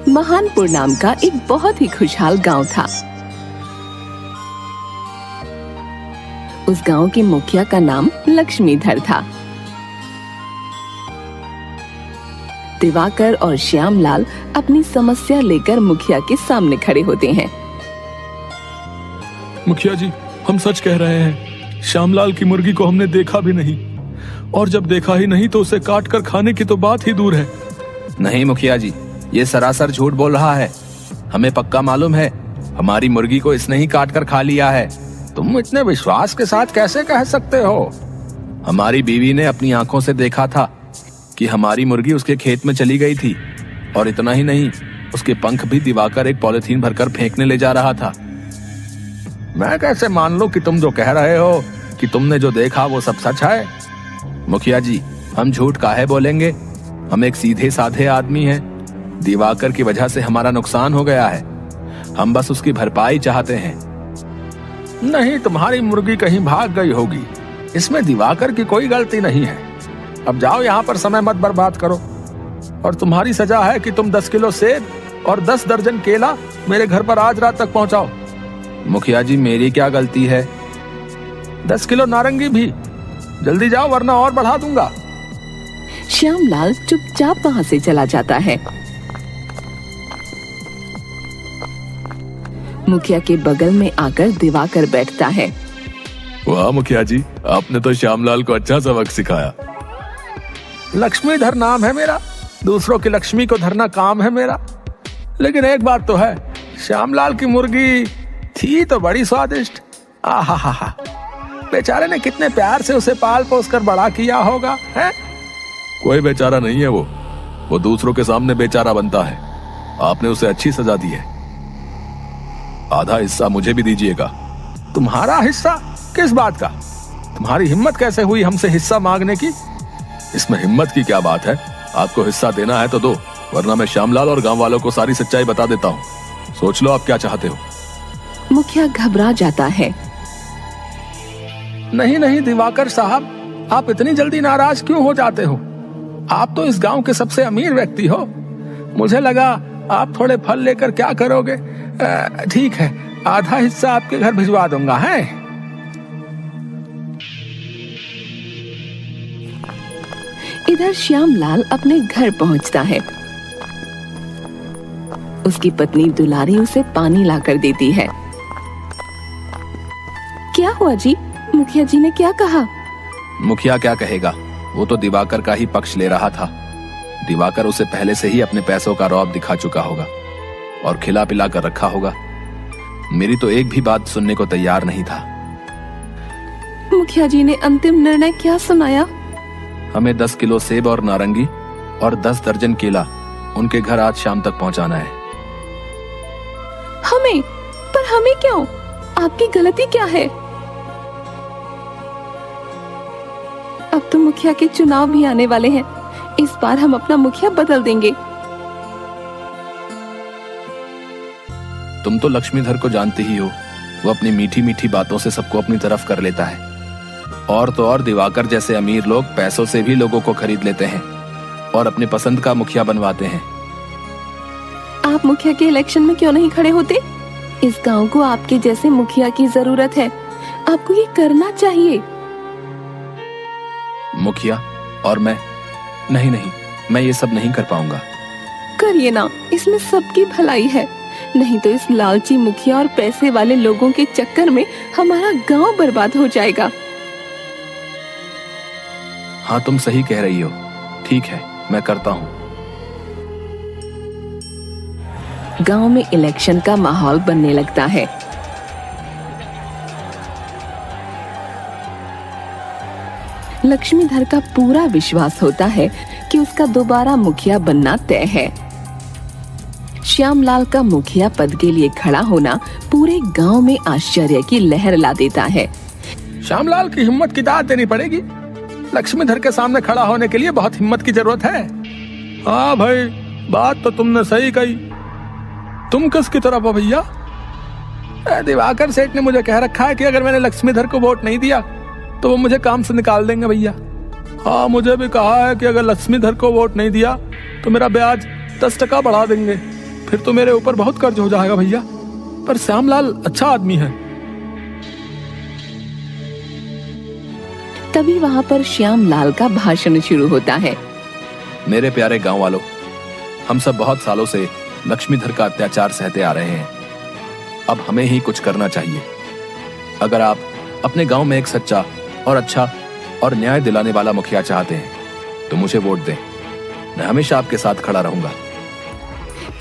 महानपुर नाम का एक बहुत ही खुशहाल गांव था। उस गांव के मुखिया का नाम लक्ष्मीधर था। दिवाकर और श्यामलाल अपनी समस्या लेकर मुखिया के सामने खड़े होते हैं। मुखिया जी, हम सच कह रहे हैं, श्यामलाल की मुर्गी को हमने देखा भी नहीं, और जब देखा ही नहीं तो उसे काट कर खाने की तो बात ही दूर है। नहीं मुखिया जी, ये सरासर झूठ बोल रहा है। हमें पक्का मालूम है, हमारी मुर्गी को इसने ही काट कर खा लिया है। तुम इतने विश्वास के साथ कैसे कह सकते हो? हमारी बीवी ने अपनी आंखों से देखा था कि हमारी मुर्गी उसके खेत में चली गई थी, और इतना ही नहीं, उसके पंख भी दिवाकर एक पॉलिथीन भरकर फेंकने ले जा रहा था। मैं कैसे मान लूं कि तुम जो कह रहे हो कि तुमने जो देखा वो सब सच है? मुखिया जी, हम झूठ काहे बोलेंगे? हम एक सीधे साधे आदमी हैं। दिवाकर की वजह से हमारा नुकसान हो गया है, हम बस उसकी भरपाई चाहते हैं। नहीं, तुम्हारी मुर्गी कहीं भाग गई होगी, इसमें दिवाकर की कोई गलती नहीं है। अब जाओ, यहाँ पर समय मत बर्बाद करो, और तुम्हारी सजा है कि तुम 10 किलो सेब और 10 दर्जन केला मेरे घर पर आज रात तक पहुंचाओ। मुखिया जी, मेरी क्या गलती है? 10 किलो नारंगी भी। जल्दी जाओ वरना और बढ़ा दूंगा। श्यामलाल चुपचाप वहाँ से चला जाता है। मुखिया के बगल में आकर दिवाकर बैठता है। वाह मुखिया जी, आपने तो श्यामलाल को अच्छा सबक सिखाया। लक्ष्मीधर नाम है मेरा, दूसरों की लक्ष्मी को धरना काम है मेरा। लेकिन एक बात तो है, श्यामलाल की मुर्गी थी तो बड़ी स्वादिष्ट। आहा, बेचारे ने कितने प्यार से उसे पाल पोस कर बड़ा किया होगा, है? कोई बेचारा नहीं है वो दूसरों के सामने बेचारा बनता है। आपने उसे अच्छी सजा दी है। आधा हिस्सा मुझे भी दीजिएगा। तुम्हारा हिस्सा? किस बात का? तुम्हारी हिम्मत कैसे हुई हमसे हिस्सा मांगने की? इसमें हिम्मत की क्या बात है? आपको हिस्सा देना है तो दो, वरना मैं श्यामलाल और गांव वालों को सारी सच्चाई बता देता हूँ। सोच लो आप क्या चाहते हो। मुखिया घबरा जाता है। नहीं दिवाकर साहब, आप इतनी जल्दी नाराज क्यों हो जाते हो? आप तो इस गांव के सबसे अमीर व्यक्ति हो। मुझे लगा आप थोड़े फल लेकर क्या करोगे। ठीक है, आधा हिस्सा आपके घर भिजवा दूंगा, है? इधर श्यामलाल अपने घर पहुंचता है। उसकी पत्नी दुलारी उसे पानी लाकर देती है। क्या हुआ जी? मुखिया जी ने क्या कहा? मुखिया क्या कहेगा, वो तो दिवाकर का ही पक्ष ले रहा था। दिवाकर उसे पहले से ही अपने पैसों का रौब दिखा चुका होगा और खिला पिला कर रखा होगा। मेरी तो एक भी बात सुनने को तैयार नहीं था। मुखिया जी ने अंतिम निर्णय क्या सुनाया? हमें 10 किलो सेब और नारंगी और 10 दर्जन केला उनके घर आज शाम तक पहुंचाना है। हमें? पर हमें क्यों? आपकी गलती क्या है? अब तो मुखिया के चुनाव भी आने वाले हैं। इस बार हम अपना मुखिया बदल देंगे। तुम तो लक्ष्मीधर को जानती ही हो, वो अपनी मीठी मीठी बातों से सबको अपनी तरफ कर लेता है। और तो और दिवाकर जैसे अमीर लोग पैसों से भी लोगों को खरीद लेते हैं और अपने पसंद का मुखिया बनवाते हैं। आप मुखिया के इलेक्शन में क्यों नहीं खड़े होते? इस गांव को आपके जैसे मुखिया की जरूरत है। आपको ये करना चाहिए। मुखिया और मैं? नहीं, मैं ये सब नहीं कर पाऊंगा। करिए ना, इसमें सबकी भलाई है। नहीं तो इस लालची मुखिया और पैसे वाले लोगों के चक्कर में हमारा गांव बर्बाद हो जाएगा। हाँ, तुम सही कह रही हो। ठीक है, मैं करता हूँ। गांव में इलेक्शन का माहौल बनने लगता है। लक्ष्मीधर का पूरा विश्वास होता है कि उसका दोबारा मुखिया बनना तय है। श्यामलाल का मुखिया पद के लिए खड़ा होना पूरे गांव में आश्चर्य की लहर ला देता है। श्यामलाल की हिम्मत की दाद देनी पड़ेगी। लक्ष्मीधर के सामने खड़ा होने के लिए बहुत हिम्मत की जरूरत है। हाँ भाई, बात तो तुमने सही कही। तुम किसकी तरफ हो भैया? दिवाकर सेठ ने मुझे कह रखा है कि अगर मैंने लक्ष्मीधर को वोट नहीं दिया तो वो मुझे काम से निकाल देंगे भैया। हाँ, मुझे भी कहा है कि अगर लक्ष्मीधर को वोट नहीं दिया तो मेरा ब्याज 10% बढ़ा देंगे। फिर तो मेरे ऊपर बहुत कर्ज हो जाएगा भैया। पर श्यामलाल अच्छा आदमी है। तभी वहाँ पर श्यामलाल का भाषण शुरू होता है। मेरे प्यारे गांव वालों, हम सब बहुत सालों से लक्ष्मीधर का अत्याचार सहते आ रहे हैं। अब हमें ही कुछ करना चाहिए। अगर आप अपने गांव में एक सच्चा और अच्छा और न्याय दिलाने वाला मुखिया चाहते हैं तो मुझे वोट दें। मैं हमेशा आपके साथ खड़ा रहूंगा।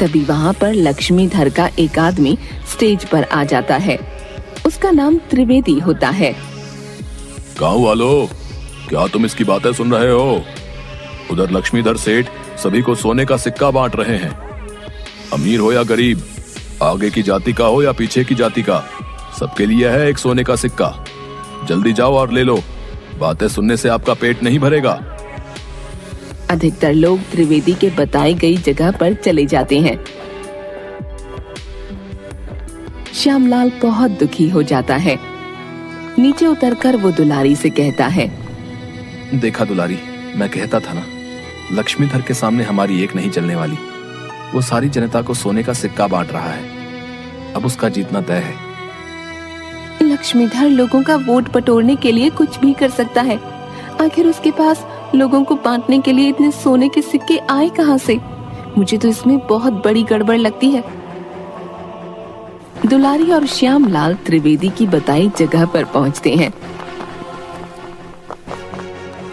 तभी वहाँ पर लक्ष्मीधर का एक आदमी स्टेज पर आ जाता है। उसका नाम त्रिवेदी होता है। गांव वालों, क्या तुम इसकी बातें सुन रहे हो? उधर लक्ष्मीधर सेठ सभी को सोने का सिक्का बांट रहे हैं। अमीर हो या गरीब, आगे की जाति का हो या पीछे की जाति का, सबके लिए है एक सोने का सिक्का। जल्दी जाओ और ले लो। बातें सुनने से आपका पेट नहीं भरेगा। अधिकतर लोग त्रिवेदी के बताई गई जगह पर चले जाते हैं। श्यामलाल बहुत दुखी हो जाता है। नीचे उतरकर वो दुलारी से कहता है, देखा दुलारी, मैं कहता था ना, लक्ष्मीधर के सामने हमारी एक नहीं चलने वाली। वो सारी जनता को सोने का सिक्का बांट रहा है। अब उसका जीतना तय है। लक्ष्मीधर लोगों का वोट बटोरने के लिए कुछ भी कर सकता है। आखिर उसके पास लोगों को बांटने के लिए इतने सोने के सिक्के आए कहां से? मुझे तो इसमें बहुत बड़ी गड़बड़ लगती है। दुलारी और श्यामलाल त्रिवेदी की बताई जगह पर पहुंचते हैं।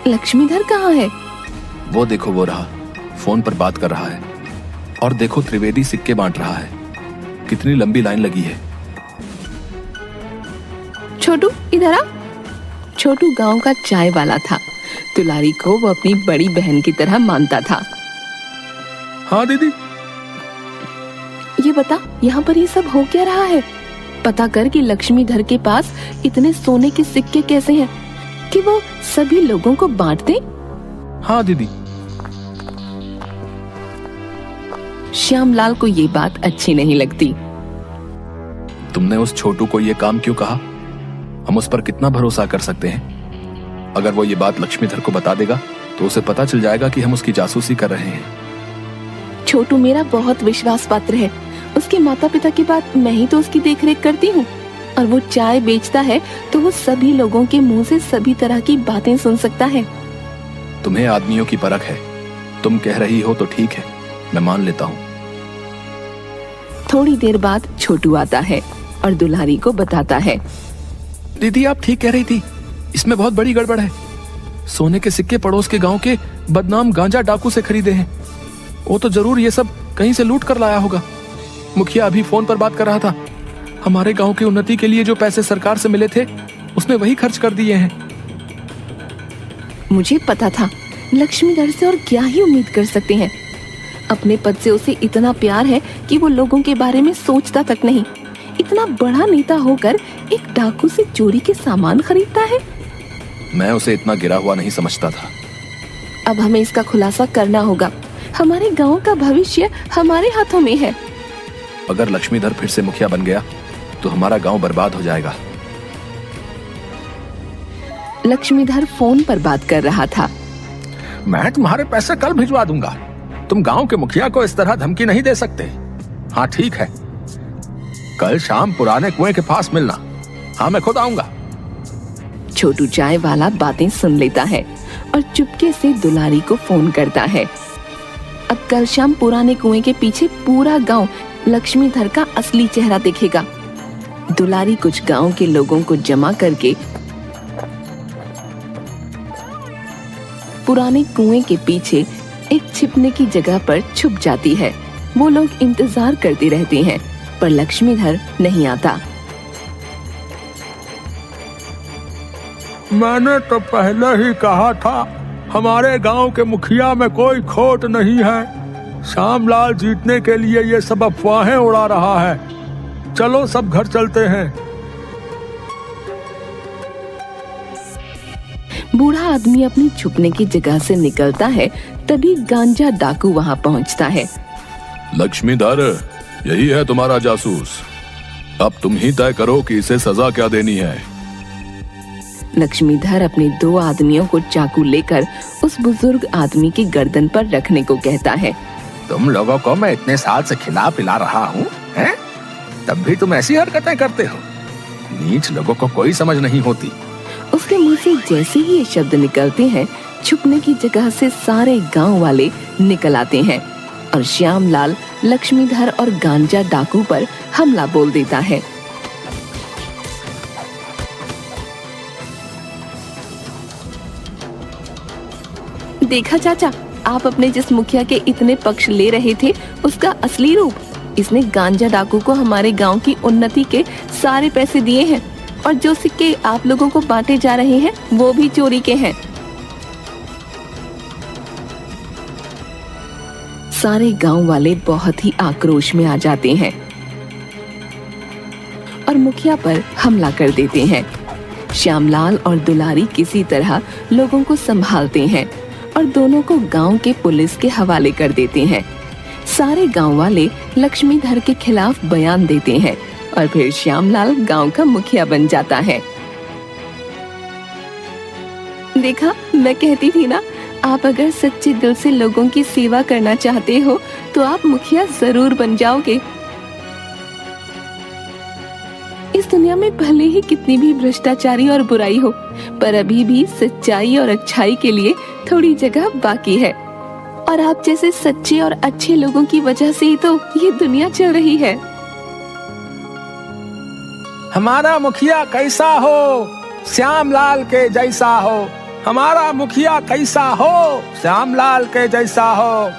लक्ष्मीधर कहाँ है? वो देखो, वो रहा, फोन पर बात कर रहा है। और देखो, त्रिवेदी सिक्के बांट रहा है। कितनी लंबी लाइन लगी है। छोटू इधर आ। छोटू गांव का चाय वाला था। दुलारी को वो अपनी बड़ी बहन की तरह मानता था। हाँ दीदी। ये बता, यहाँ पर ये सब हो क्या रहा है? पता कर कि लक्ष्मीधर के पास इतने सोने के सिक्के कैसे हैं कि वो सभी लोगों को बांट दे। हाँ दीदी। श्यामलाल को ये बात अच्छी नहीं लगती। तुमने उस छोटू को ये काम क्यों कहा? हम उस पर कितना भरोसा कर सकते हैं? अगर वो ये बात लक्ष्मीधर को बता देगा तो उसे पता चल जाएगा कि हम उसकी जासूसी कर रहे हैं। छोटू मेरा बहुत विश्वास पात्र है। उसके माता पिता की बात मैं ही तो उसकी देखरेख करती हूँ। और वो चाय बेचता है तो वो सभी लोगों के मुंह से सभी तरह की बातें सुन सकता है। तुम्हें आदमियों की परख है। तुम कह रही हो तो ठीक है, मैं मान लेता हूँ। थोड़ी देर बाद छोटू आता है और दुलारी को बताता है, दीदी आप ठीक कह रही थी, इसमें बहुत बड़ी गड़बड़ है। सोने के सिक्के पड़ोस के गांव के बदनाम गांजा डाकू से खरीदे हैं। वो तो जरूर ये सब कहीं से लूट कर लाया होगा। मुखिया अभी फोन पर बात कर रहा था। हमारे गांव की उन्नति के लिए जो पैसे सरकार से मिले थे उसने वही खर्च कर दिए हैं। मुझे पता था, लक्ष्मीधर से और क्या ही उम्मीद कर सकते हैं। अपने पद से उसे इतना प्यार है कि वो लोगों के बारे में सोचता तक नहीं। इतना बड़ा नेता होकर एक डाकू से चोरी के सामान खरीदता है। मैं उसे इतना गिरा हुआ नहीं समझता था। अब हमें इसका खुलासा करना होगा। हमारे गांव का भविष्य हमारे हाथों में है। अगर लक्ष्मीधर फिर से मुखिया बन गया तो हमारा गांव बर्बाद हो जाएगा। लक्ष्मीधर फोन पर बात कर रहा था। मैं तुम्हारे पैसे कल भिजवा दूंगा। तुम गांव के मुखिया को इस तरह धमकी नहीं दे सकते। हाँ ठीक है, कल शाम पुराने कुएं के पास मिलना। हाँ मैं खुद आऊंगा। छोटू चाय वाला बातें सुन लेता है और चुपके से दुलारी को फोन करता है। अब कल शाम पुराने कुएं के पीछे पूरा गांव लक्ष्मीधर का असली चेहरा देखेगा। दुलारी कुछ गांव के लोगों को जमा करके पुराने कुएं के पीछे एक छिपने की जगह पर छुप जाती है। वो लोग इंतजार करते रहते हैं पर लक्ष्मीधर नहीं आता। मैंने तो पहले ही कहा था, हमारे गांव के मुखिया में कोई खोट नहीं है। श्यामलाल जीतने के लिए ये सब अफवाहें उड़ा रहा है। चलो सब घर चलते हैं। बूढ़ा आदमी अपनी छुपने की जगह से निकलता है। तभी गांजा डाकू वहां पहुंचता है। लक्ष्मीधर, यही है तुम्हारा जासूस। अब तुम ही तय करो कि इसे सजा क्या देनी है। लक्ष्मीधर अपने 2 आदमियों को चाकू लेकर उस बुजुर्ग आदमी की गर्दन पर रखने को कहता है। तुम लोगों को मैं इतने साल से खिला पिला रहा हूँ, हैं? तब भी तुम ऐसी हरकतें करते हो। नीच लोगों को कोई समझ नहीं होती। उसके मुंह से जैसे ही ये शब्द निकलते हैं, छुपने की जगह से सारे गांव वाले निकल आते हैं और श्यामलाल लक्ष्मीधर और गांजा डाकू पर हमला बोल देता है। देखा चाचा, आप अपने जिस मुखिया के इतने पक्ष ले रहे थे उसका असली रूप। इसने गांजा डाकू को हमारे गांव की उन्नति के सारे पैसे दिए हैं और जो सिक्के आप लोगों को बांटे जा रहे हैं वो भी चोरी के हैं। सारे गांव वाले बहुत ही आक्रोश में आ जाते हैं और मुखिया पर हमला कर देते हैं। श्यामलाल और दुलारी किसी तरह लोगों को संभालते हैं और दोनों को गांव के पुलिस के हवाले कर देते हैं। सारे गांव वाले लक्ष्मीधर के खिलाफ बयान देते हैं और फिर श्यामलाल गांव का मुखिया बन जाता है। देखा, मैं कहती थी ना, आप अगर सच्चे दिल से लोगों की सेवा करना चाहते हो तो आप मुखिया जरूर बन जाओगे। इस दुनिया में भले ही कितनी भी भ्रष्टाचारी और बुराई हो, पर अभी भी सच्चाई और अच्छाई के लिए थोड़ी जगह बाकी है और आप जैसे सच्चे और अच्छे लोगों की वजह से ही तो ये दुनिया चल रही है। हमारा मुखिया कैसा हो, श्यामलाल के जैसा हो। हमारा मुखिया कैसा हो, श्यामलाल के जैसा हो।